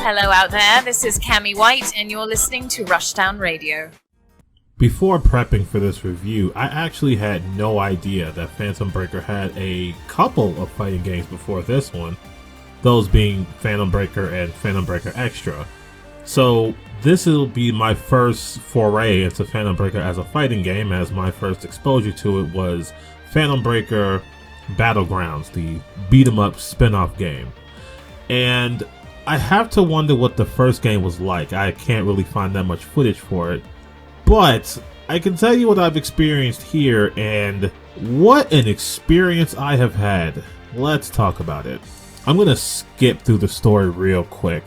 Hello out there, this is Cammy White and you're listening to Rushdown Radio. Before prepping for this review, I actually had no idea that Phantom Breaker had a couple of fighting games before this one, those being Phantom Breaker and Phantom Breaker Extra. So this will be my first foray into Phantom Breaker as a fighting game, as my first exposure to it was Phantom Breaker Battlegrounds, the beat-em-up spin-off game. And I have to wonder what the first game was like. I can't really find that much footage for it. But I can tell you what I've experienced here, and what an experience I have had. Let's talk about it. I'm going to skip through the story real quick.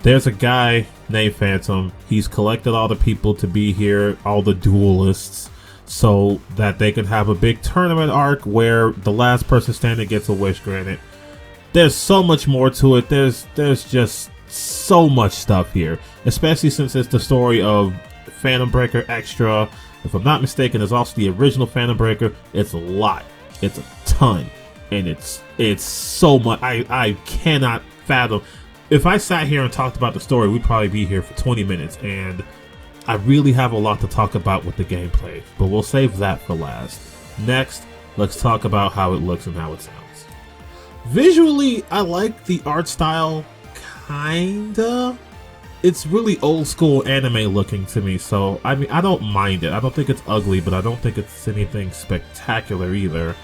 There's a guy named Phantom. He's collected all the people to be here, all the duelists, so that they can have a big tournament arc where the last person standing gets a wish granted. There's so much more to it. There's just so much stuff here, especially since it's the story of Phantom Breaker Extra. If I'm not mistaken, there's also the original Phantom Breaker. It's a lot. It's a ton. And it's so much. I cannot fathom. If I sat here and talked about the story, we'd probably be here for 20 minutes. And I really have a lot to talk about with the gameplay. But we'll save that for last. Next, let's talk about how it looks and how it sounds. Visually, I like the art style, kinda. It's really old school anime looking to me, so I mean, I don't mind it. I don't think it's ugly, but I don't think it's anything spectacular either.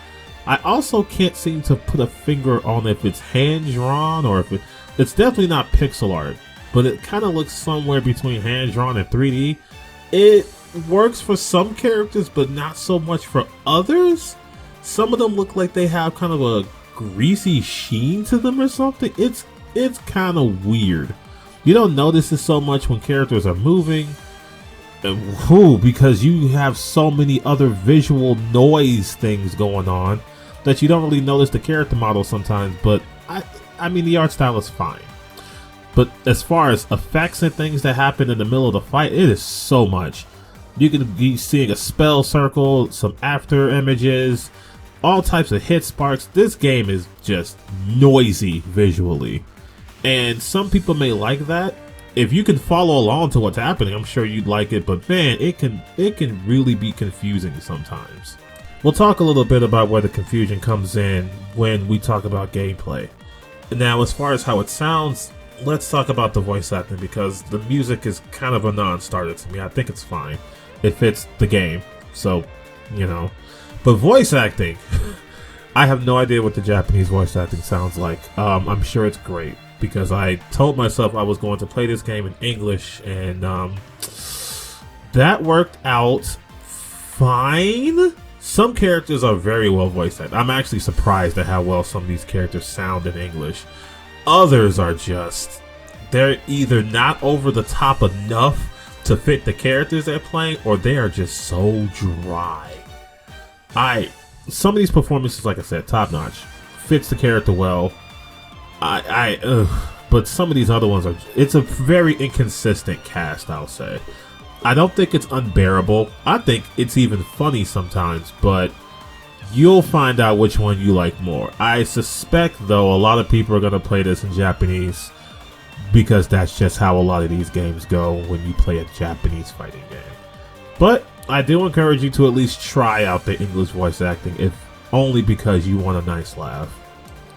I also can't seem to put a finger on if it's hand drawn or if it's definitely not pixel art, but it kind of looks somewhere between hand drawn and 3D. It works for some characters, but not so much for others. Some of them look like they have kind of a greasy sheen to them or something. It's kind of weird. You don't notice this so much when characters are moving, because you have so many other visual noise things going on that you don't really notice the character model sometimes. But I mean, the art style is fine. But as far as effects and things that happen in the middle of the fight, it is so much. You can be seeing a spell circle, some after images, all types of hit sparks. This game is just noisy visually, and some people may like that. If you can follow along to what's happening, I'm sure you'd like it, but man, it can really be confusing sometimes. We'll talk a little bit about where the confusion comes in when we talk about gameplay. Now, as far as how it sounds, let's talk about the voice acting, because the music is kind of a non-starter to me. I think it's fine. It fits the game, so, you know. But voice acting, I have no idea what the Japanese voice acting sounds like. I'm sure it's great, because I told myself I was going to play this game in English, and that worked out fine. Some characters are very well voice acted. I'm actually surprised at how well some of these characters sound in English. Others are just, they're either not over the top enough to fit the characters they're playing, or they are just so dry. Some of these performances, like I said, top notch, fits the character well. But some of these other ones it's a very inconsistent cast, I'll say. I don't think it's unbearable. I think it's even funny sometimes, but you'll find out which one you like more. I suspect, though, a lot of people are going to play this in Japanese, because that's just how a lot of these games go when you play a Japanese fighting game. But I do encourage you to at least try out the English voice acting, if only because you want a nice laugh.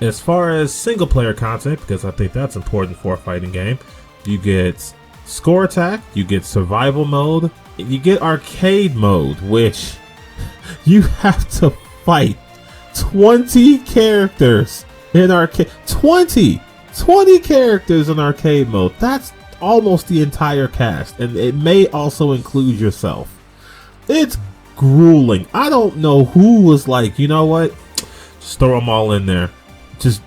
As far as single player content, because I think that's important for a fighting game, you get score attack, you get survival mode, and you get arcade mode, which you have to fight 20 characters in arcade. 20 characters in arcade mode. That's almost the entire cast, and it may also include yourself. It's grueling. I don't know who was like, you know what, just throw them all in there. Just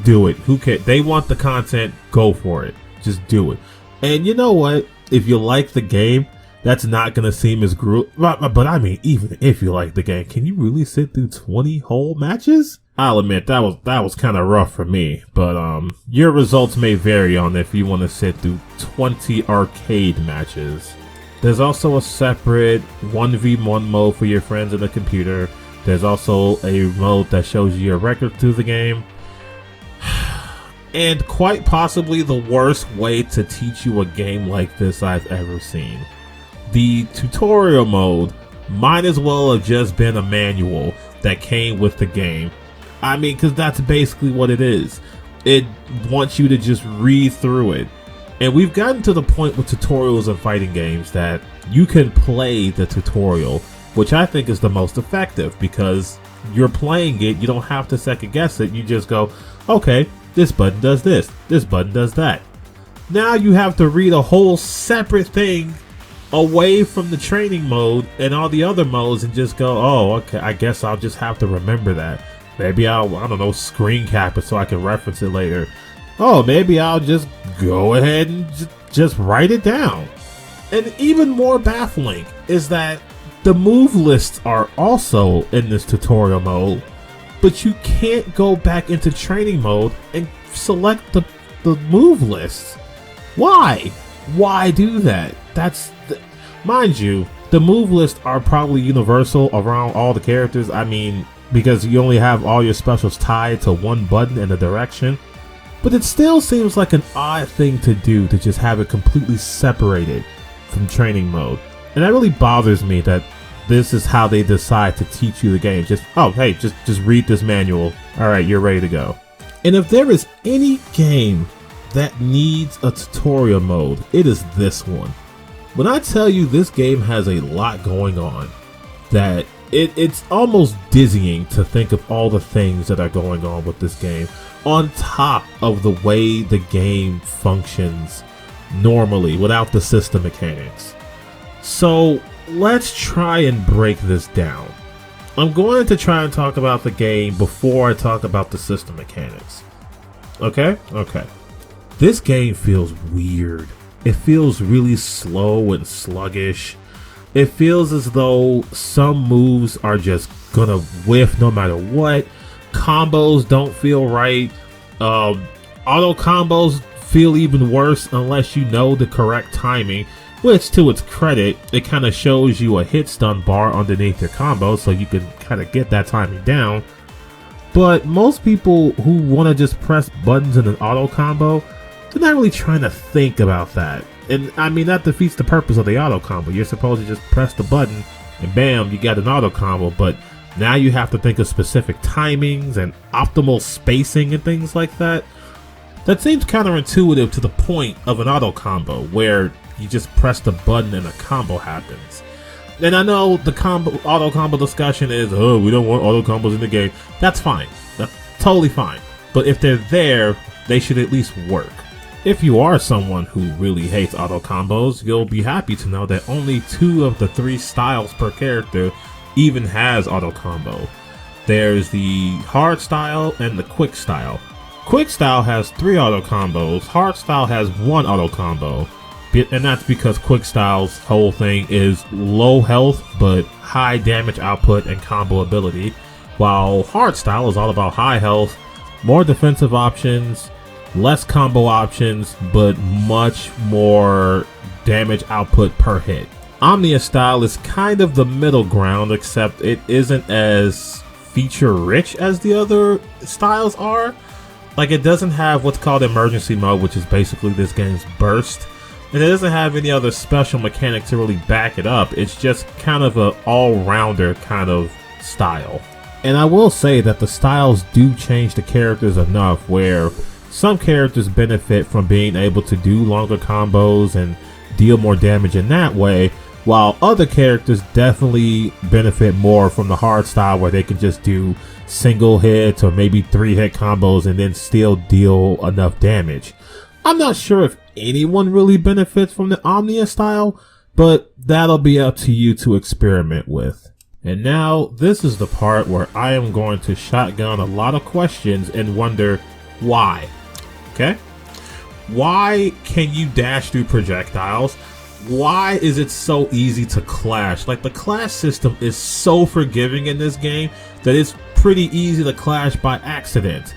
do it. Who cares? They want the content, go for it. Just do it. And you know what, if you like the game, that's not gonna seem as grueling. But I mean, even if you like the game, can you really sit through 20 whole matches? I'll admit that was kind of rough for me, but your results may vary on if you want to sit through 20 arcade matches. There's also a separate 1v1 mode for your friends on the computer. There's also a mode that shows you your record through the game. and quite possibly the worst way to teach you a game like this I've ever seen. The tutorial mode might as well have just been a manual that came with the game. I mean, because that's basically what it is. It wants you to just read through it. And we've gotten to the point with tutorials in fighting games that you can play the tutorial, which I think is the most effective, because you're playing it, you don't have to second guess it, you just go, okay, this button does this button does that. Now you have to read a whole separate thing away from the training mode and all the other modes and just go, oh, okay, I guess I'll just have to remember that. Maybe I'll, I don't know, screen cap it so I can reference it later. Oh, maybe I'll just go ahead and just write it down. And even more baffling is that the move lists are also in this tutorial mode, but you can't go back into training mode and select the move lists. Why? Why do that? Mind you, the move lists are probably universal around all the characters. I mean, because you only have all your specials tied to one button in a direction. But it still seems like an odd thing to do, to just have it completely separated from training mode. And that really bothers me that this is how they decide to teach you the game. Just, oh, hey, just read this manual. Alright, you're ready to go. And if there is any game that needs a tutorial mode, it is this one. When I tell you this game has a lot going on, that it's almost dizzying to think of all the things that are going on with this game, on top of the way the game functions normally without the system mechanics. So let's try and break this down. I'm going to try and talk about the game before I talk about the system mechanics. Okay? Okay. This game feels weird. It feels really slow and sluggish. It feels as though some moves are just gonna whiff no matter what. Combos don't feel right. Auto combos feel even worse unless you know the correct timing, which, to its credit, it kind of shows you a hit stun bar underneath your combo so you can kind of get that timing down. But most people who want to just press buttons in an auto combo, they're not really trying to think about that. And I mean, that defeats the purpose of the auto combo. You're supposed to just press the button and bam, you got an auto combo. But now you have to think of specific timings and optimal spacing and things like that. That seems counterintuitive to the point of an auto combo, where you just press the button and a combo happens. And I know the auto combo discussion is, oh, we don't want auto combos in the game. That's fine. That's totally fine. But if they're there, they should at least work. If you are someone who really hates auto combos, you'll be happy to know that only 2 of the 3 styles per character even has auto combo. There's the hard style and the quick style. Quick style has 3 auto combos, hard style has 1 auto combo. And that's because quick style's whole thing is low health but high damage output and combo ability, while hard style is all about high health, more defensive options, less combo options, but much more damage output per hit. Omnia style is kind of the middle ground, except it isn't as feature rich as the other styles are. Like, it doesn't have what's called emergency mode, which is basically this game's burst. And it doesn't have any other special mechanic to really back it up. It's just kind of an all-rounder kind of style. And I will say that the styles do change the characters enough where some characters benefit from being able to do longer combos and deal more damage in that way, while other characters definitely benefit more from the hard style where they can just do single hits or maybe 3-hit combos and then still deal enough damage. I'm not sure if anyone really benefits from the Omnia style, but that'll be up to you to experiment with. And now, this is the part where I am going to shotgun a lot of questions and wonder why. Okay? Why can you dash through projectiles? Why is it so easy to clash? Like, the clash system is so forgiving in this game that it's pretty easy to clash by accident.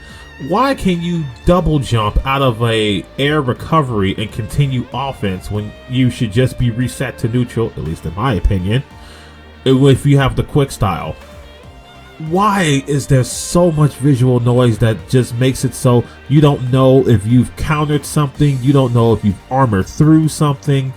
Why can you double jump out of a air recovery and continue offense when you should just be reset to neutral, at least in my opinion, if you have the quick style? why is there so much visual noise that just makes it so you don't know if you've countered something, you don't know if you've armored through something.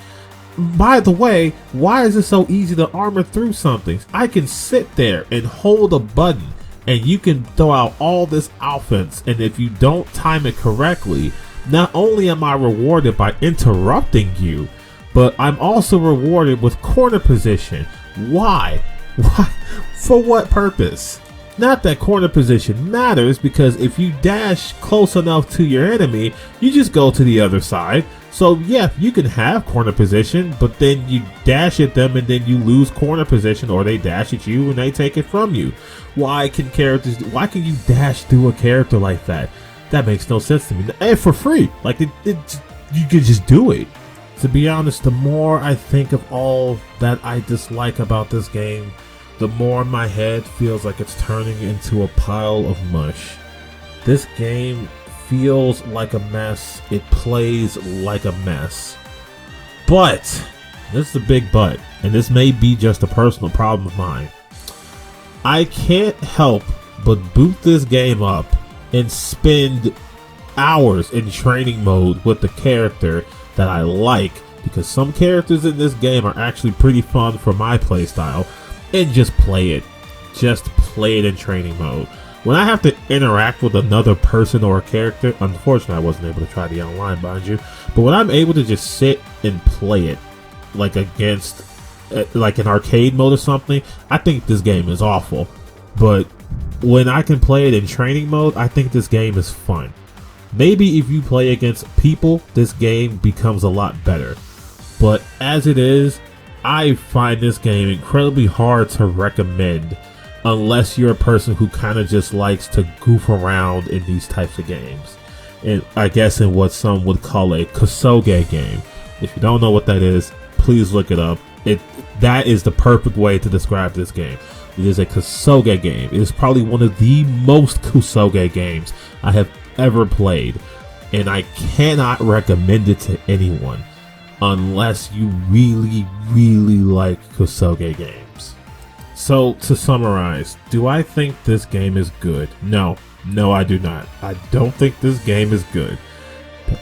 By the way, why is it so easy to armor through something? I can sit there and hold a button and you can throw out all this offense, and if you don't time it correctly, not only am I rewarded by interrupting you, but I'm also rewarded with corner position. Why? Why? For what purpose? Not that corner position matters, because if you dash close enough to your enemy, you just go to the other side. So yeah, you can have corner position, but then you dash at them and then you lose corner position, or they dash at you and they take it from you. Why can you dash through a character like that? That makes no sense to me. And for free, like you can just do it. To be honest, the more I think of all that I dislike about this game, the more my head feels like it's turning into a pile of mush. This game feels like a mess. It plays like a mess. But, this is a big but, and this may be just a personal problem of mine. I can't help but boot this game up and spend hours in training mode with the character that I like, because some characters in this game are actually pretty fun for my playstyle, and just play it. Just play it in training mode. When I have to interact with another person or a character, unfortunately I wasn't able to try the online, mind you, but when I'm able to just sit and play it, like against, like an arcade mode or something, I think this game is awful. But when I can play it in training mode, I think this game is fun. Maybe if you play against people, this game becomes a lot better. But as it is, I find this game incredibly hard to recommend unless you're a person who kind of just likes to goof around in these types of games. And I guess in what some would call a Kosoge game. If you don't know what that is, please look it up. That is the perfect way to describe this game. It is a Kosoge game. It is probably one of the most Kosoge games I have ever played, and I cannot recommend it to anyone unless you really, really like Kosoge games. So to summarize, do I think this game is good? No, I do not. I don't think this game is good.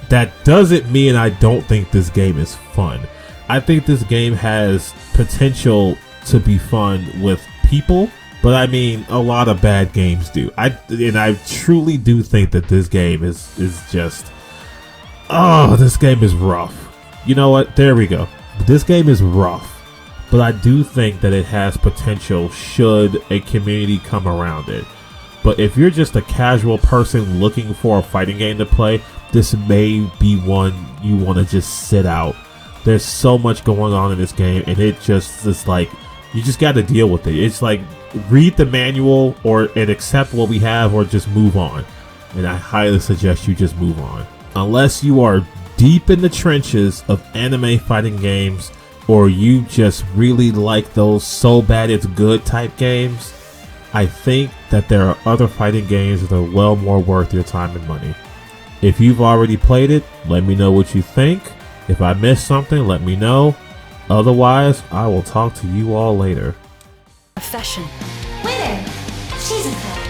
That doesn't mean I don't think this game is fun. I think this game has potential to be fun with people, but I mean, a lot of bad games do. I truly do think that this game is just, this game is rough. You know what? There we go. This game is rough, but I do think that it has potential should a community come around it. But if you're just a casual person looking for a fighting game to play, this may be one you want to just sit out. There's so much going on in this game, and it just is like, you just got to deal with it. It's like, read the manual and accept what we have, or just move on. And I highly suggest you just move on. Unless you are deep in the trenches of anime fighting games, or you just really like those so bad it's good type games, I think that there are other fighting games that are well more worth your time and money. If you've already played it, let me know what you think. If I missed something, let me know. Otherwise, I will talk to you all later. Profession. Winner! Shizuka.